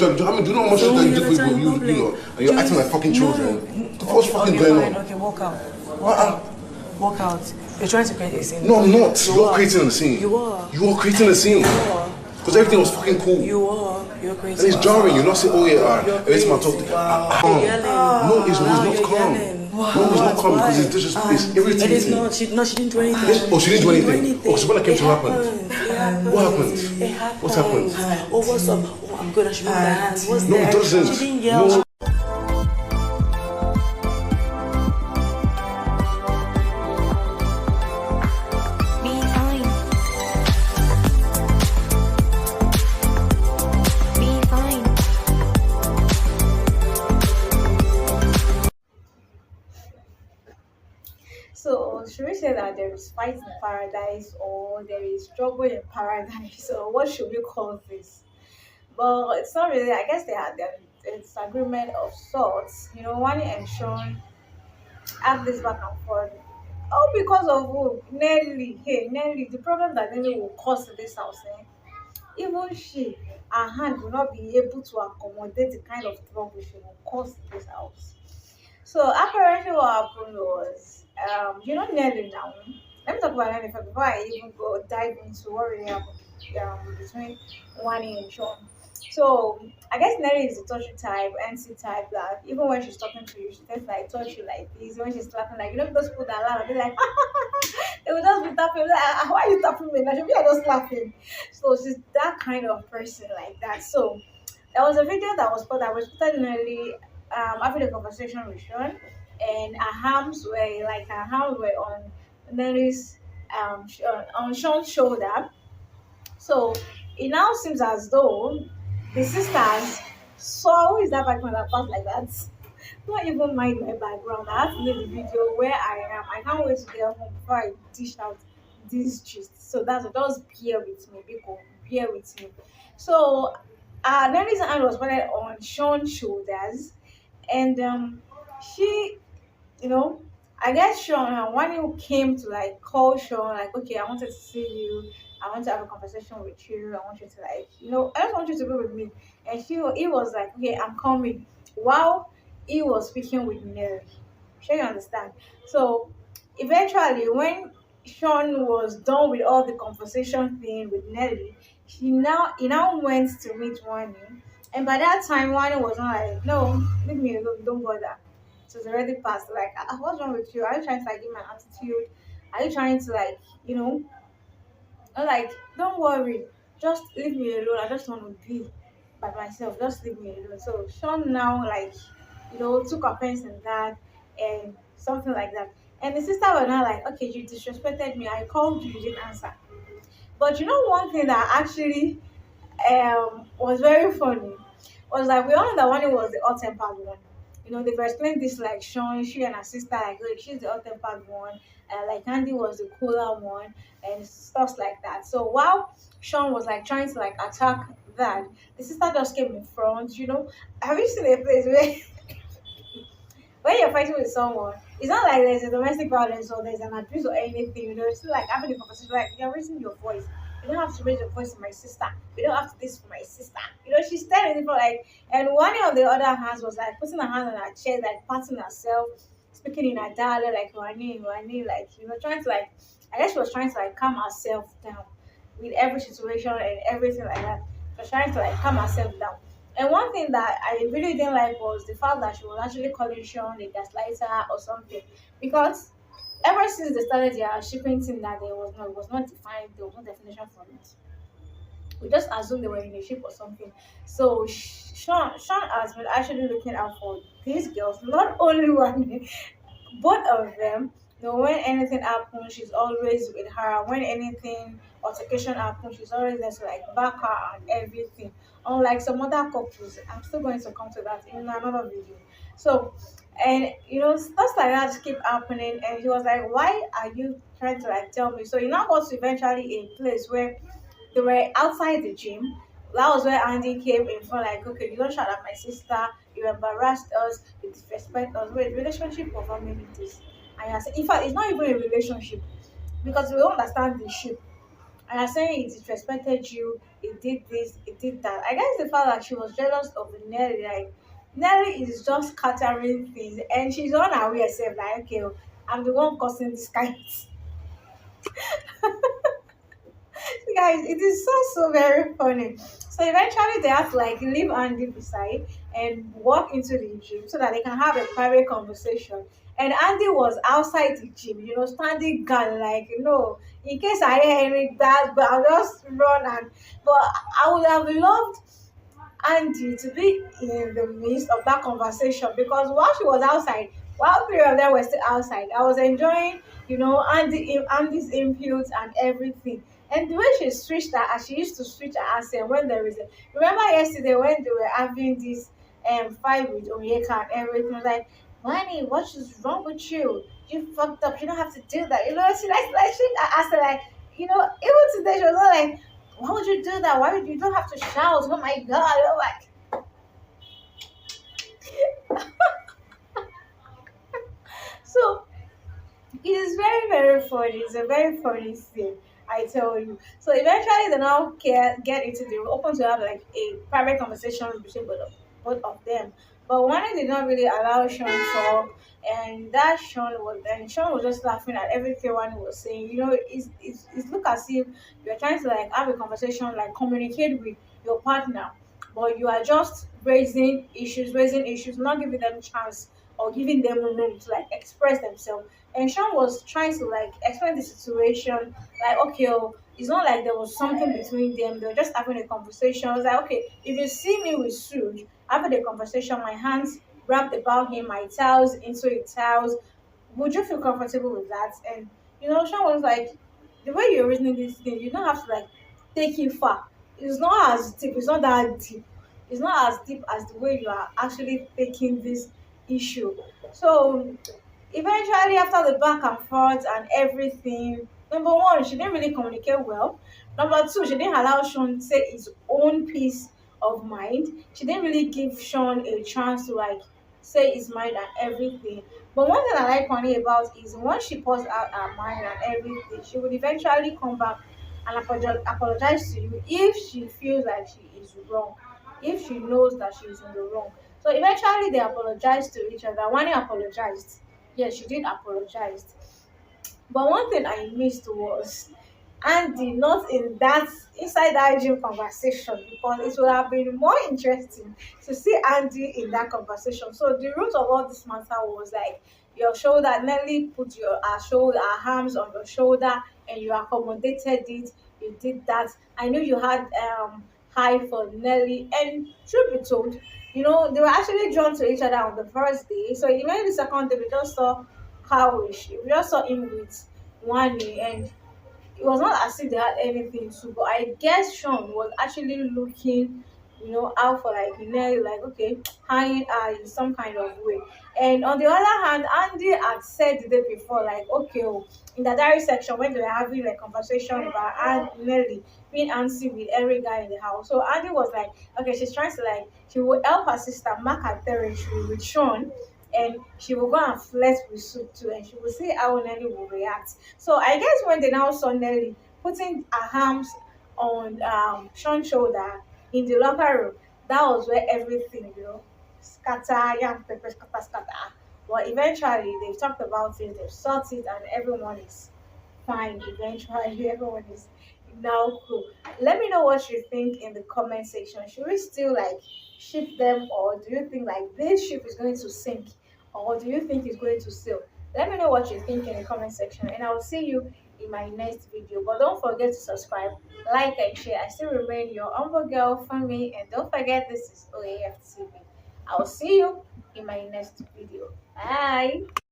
Do you know how much So that you you're did for trying you know, and you're acting like fucking children. What's fucking going on? Okay, walk out. Walk out. You're trying to create a scene. No, I'm not. You're creating a scene. You are. You are creating a scene. You are. Because everything was fucking cool. You are. You're creating. And it's jarring. You're not saying, oh yeah, every time I talk to You're yelling. No, it's not calm. No, it's not calm because it's disrespect. It's irritating. It is not. She didn't do anything. Yes. Oh, she didn't do anything. Oh, so when I came to happen. What happened? It happened. What happened? Oh, what's up? Oh, I'm good. I should move my hands. What's No, there? it doesn't. She didn't yell. No. So, should we say that there is fight in paradise or there is trouble in paradise? Or what should we call this? But it's not really, I guess they had their disagreement of sorts. You know, Wanni and Shaun have this back and forth. All because of who? Nelly. Hey, Nelly, the problem that Nelly will cause in this house, even she, her hand will not be able to accommodate the kind of trouble she will cause in this house. So apparently what happened was, you know Nelly now. Let me talk about Nelly first before I even go dive into what really happened between Wanni and Shaun. So I guess Nelly is the touchy type, NC type that even when she's talking to you, she tends to like touch you like this. When she's laughing, like you know those people that laugh, and be like, they will just be tapping. Like, why are you tapping me? Like, should be just laughing. So she's that kind of person like that. So there was a video that was put. I was put Nelly having a conversation with Shaun, and her hands were on Nelly's on Shaun's shoulder. So it now seems as though the sisters saw who is that background that passed like that. Don't even mind my background. I have to leave the video where I am. I can't wait to get home before I dish out this gist. So that's just bear with me, people. Bear with me. So Nelly's hand was put on Shaun's shoulders, and she, you know, I guess Shaun and one who came to like call Shaun, like, okay, I wanted to see you. I want to have a conversation with you. I want you to like, I just want you to be with me. And he was like, okay, I'm coming. While he was speaking with Nelly. Sure you understand? So eventually when Shaun was done with all the conversation thing with Nelly, he now went to meet Wanni. And by that time Wanni was not like, no, leave me alone, don't bother. It was already past. Like, what's wrong with you? Are you trying to like give my attitude? Are you trying to like, I'm like, don't worry, just leave me alone. I just want to be by myself. Just leave me alone. So Shaun now like, took offense in that and something like that. And the sister was now like, okay, you disrespected me. I called you, you didn't answer. But one thing that actually was very funny was like we all know that one was the hot tempered one. They've explained this like Shaun, she and her sister, like, oh, she's the hot tempered one, and like Andy was the cooler one, and stuff like that. So while Shaun was like trying to like attack that, the sister just came in front. Have you seen a place where when you're fighting with someone, it's not like there's a domestic violence or there's an abuse or anything. It's still like having a conversation, like you're raising your voice. You don't have to raise your voice to my sister. You don't have to this for my sister. She's standing in front, like, and one on the other hand was like putting her hand on her chest, like patting herself, speaking in her dialect, like Wanni, like, trying to like, I guess she was trying to like calm herself down with every situation and everything like that. She was trying to like calm herself down. And one thing that I really didn't like was the fact that she was actually calling Shaun a gaslighter or something. Because ever since they started their shipping thing, that it was not defined, there was no definition for it. We just assumed they were in a ship or something. So Shaun has been actually looking out for these girls, not only one, both of them. When anything happens, she's always with her. When anything altercation happens, she's always there to like back her and everything. Unlike some other couples, I'm still going to come to that in another video. So, and stuff like that just keep happening. And he was like, "Why are you trying to like tell me?" So he now got to eventually a place where they were outside the gym. That was where Andy came in front, like, okay, you don't shout at my sister, you embarrassed us, you disrespect us. Wait, relationship of how many days? And I said, in fact, it's not even a relationship because we don't understand the ship. and you're saying it disrespected you, it did this, it did that. I guess the fact that she was jealous of Nelly, like Nelly is just scattering things and she's unaware herself, like, okay, I'm the one causing this kind of guys, it is so very funny. So eventually they have to like leave Andy beside and walk into the gym so that they can have a private conversation. And Andy was outside the gym, standing guard, like, in case I hear any bad, but I'll just run. And but I would have loved Andy to be in the midst of that conversation, because while she was outside, while three of them were still outside, I was enjoying, Andy's inputs and everything. And the way she switched her, as she used to switch her accent when there is a. Remember yesterday when they were having this fight with Onyeka and everything, I was like, Wanni, what is wrong with you? You fucked up. You don't have to do that. She asked her like, even today she was not like, why would you do that? Why would you don't have to shout? Oh my god! I'm like, so it is very funny. It's a very funny scene, I tell you. So eventually they now get into the open to have like a private conversation between both of them. But Wanni did not really allow Shaun to talk, and Shaun was just laughing at everything Wanni was saying. It's look as if you're trying to like have a conversation, like communicate with your partner, but you are just raising issues, not giving them chance or giving them room to like express themselves. And Sean was trying to like explain the situation, like, okay, it's not like there was something between them, they were just having a conversation. I was like, okay, if you see me with Suge having a conversation, my hands wrapped about him, my towels into his towels, would you feel comfortable with that? And Sean was like, the way you're reasoning this thing, you don't have to like take it far. It's not as deep, it's not that deep. It's not as deep as the way you are actually taking this issue. So eventually, after the back and forth and everything, number one, she didn't really communicate well. Number two, she didn't allow Sean to say his own peace of mind. She didn't really give Sean a chance to like say his mind and everything. But one thing I like Connie about is once she pours out her mind and everything, she would eventually come back and apologize to you if she feels like she is wrong, if she knows that she is in the wrong. So eventually they apologized to each other. Wanni apologized. Yes, she did apologize. But one thing I missed was Andy not in that inside that gym conversation, because it would have been more interesting to see Andy in that conversation. So the root of all this matter was like your shoulder. Nelly put her arms on your shoulder and you accommodated it. You did that. I knew you had high for Nelly, and truth be told, they were actually drawn to each other on the first day. So even the second day, we just saw we just saw him with Wanni, and it was not as if they had anything to, but I guess Shaun was actually looking, out for like like, okay, hanging out in some kind of way. And on the other hand, Andy had said the day before, like, okay, in the diary section when they were having a conversation about Nelly being antsy with every guy in the house. So Andy was like, okay, she's trying to like she will help her sister mark her territory with Shaun, and she will go and flirt with Soup too, and she will see how Nelly will react. So I guess when they now saw Nelly putting her arms on Sean's shoulder in the locker room, that was where everything, scatter, yam, pepper, scatter, scatter. But eventually they've talked about it, they've sorted it, and everyone is fine. Eventually, everyone is now cool. Let me know what you think in the comment section. Should we still like ship them, or do you think like this ship is going to sink, or do you think it's going to sail? Let me know what you think in the comment section, and I will see you in my next video. But don't forget to subscribe, like, and share. I still remain your humble girl for me, and don't forget this is Oaftv. I will see you in my next video. Bye.